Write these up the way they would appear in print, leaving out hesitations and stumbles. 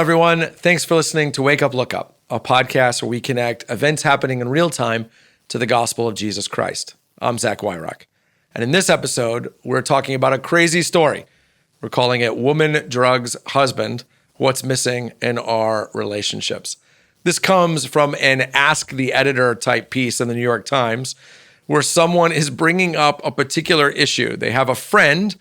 everyone. Thanks for listening to Wake Up, Look Up, a podcast where we connect events happening in real time to the gospel of Jesus Christ. I'm Zach Weihrauch. And in this episode, we're talking about a crazy story. We're calling it Woman Drugs Husband, What's Missing in Our Relationships. This comes from an Ask the Editor type piece in the New York Times, where someone is bringing up a particular issue. They have a friend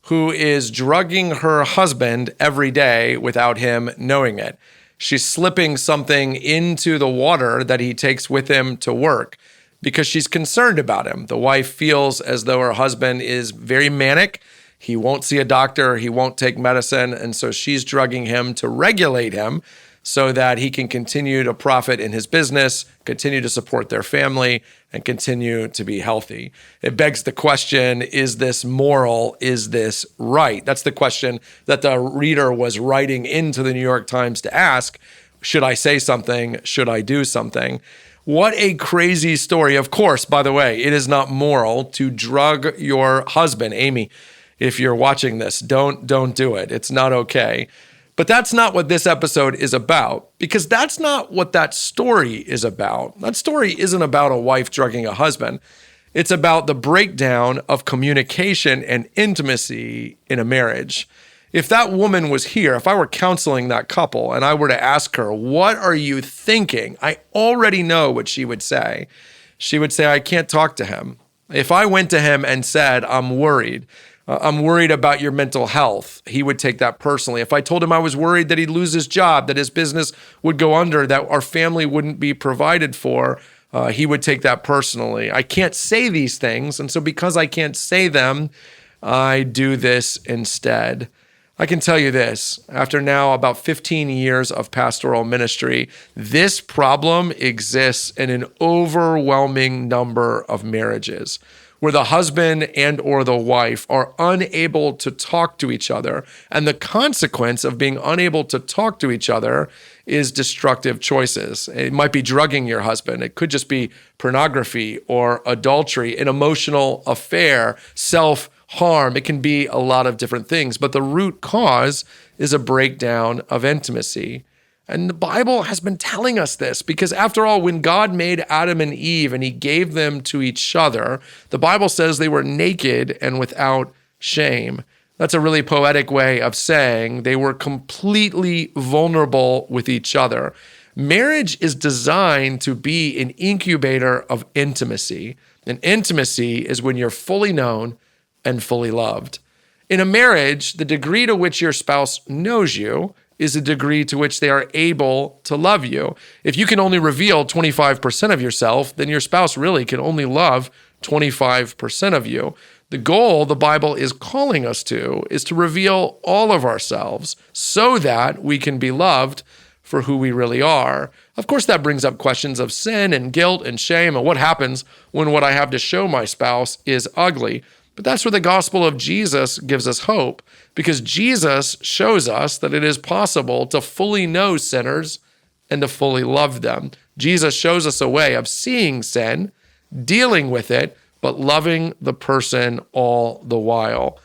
who is drugging her husband every day without him knowing it. She's slipping something into the water that he takes with him to work because she's concerned about him. The wife feels as though her husband is very manic. He won't see a doctor, he won't take medicine, and so she's drugging him to regulate him so that he can continue to profit in his business, continue to support their family, and continue to be healthy. It begs the question, is this moral? Is this right? That's the question that the reader was writing into the New York Times to ask. Should I say something? Should I do something? What a crazy story. Of course, by the way, it is not moral to drug your husband. Amy, if you're watching this, don't do it. It's not okay. But that's not what this episode is about, because that's not what that story is about. That story isn't about a wife drugging a husband. It's about the breakdown of communication and intimacy in a marriage. If that woman was here, if I were counseling that couple and I were to ask her, what are you thinking? I already know what she would say. She would say, I can't talk to him. If I went to him and said, I'm worried about your mental health, he would take that personally. If I told him I was worried that he'd lose his job, that his business would go under, that our family wouldn't be provided for, he would take that personally. I can't say these things, and so because I can't say them, I do this instead. I can tell you this, after now about 15 years of pastoral ministry, this problem exists in an overwhelming number of marriages, where the husband and or the wife are unable to talk to each other. And the consequence of being unable to talk to each other is destructive choices. It might be drugging your husband. It could just be pornography or adultery, an emotional affair, self-harm. It can be a lot of different things, but the root cause is a breakdown of intimacy. And the Bible has been telling us this because after all, when God made Adam and Eve and he gave them to each other, the Bible says they were naked and without shame. That's a really poetic way of saying they were completely vulnerable with each other. Marriage is designed to be an incubator of intimacy. And intimacy is when you're fully known and fully loved. In a marriage, the degree to which your spouse knows you is the degree to which they are able to love you. If you can only reveal 25% of yourself, then your spouse really can only love 25% of you. The goal the Bible is calling us to is to reveal all of ourselves so that we can be loved for who we really are. Of course, that brings up questions of sin and guilt and shame and what happens when what I have to show my spouse is ugly. But that's where the gospel of Jesus gives us hope, because Jesus shows us that it is possible to fully know sinners and to fully love them. Jesus shows us a way of seeing sin, dealing with it, but loving the person all the while.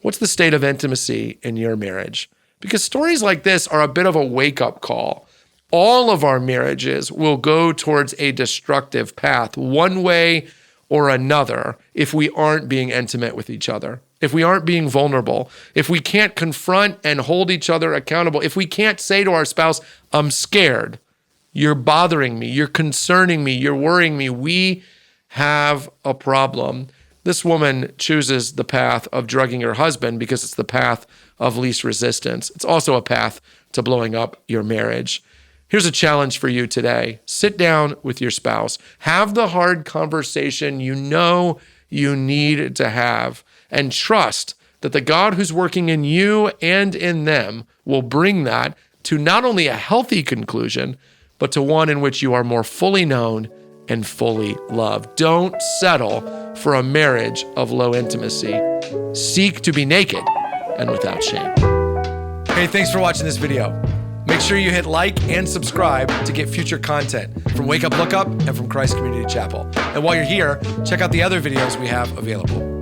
What's the state of intimacy in your marriage? Because stories like this are a bit of a wake-up call. All of our marriages will go towards a destructive path, one way or another, if we aren't being intimate with each other, if we aren't being vulnerable, if we can't confront and hold each other accountable, if we can't say to our spouse, I'm scared, you're bothering me, you're concerning me, you're worrying me, we have a problem. This woman chooses the path of drugging her husband because it's the path of least resistance. It's also a path to blowing up your marriage. Here's a challenge for you today. Sit down with your spouse. Have the hard conversation you know you need to have, and trust that the God who's working in you and in them will bring that to not only a healthy conclusion, but to one in which you are more fully known and fully loved. Don't settle for a marriage of low intimacy. Seek to be naked and without shame. Hey, thanks for watching this video. Make sure you hit like and subscribe to get future content from Wake Up, Look Up and from Christ Community Chapel. And while you're here, check out the other videos we have available.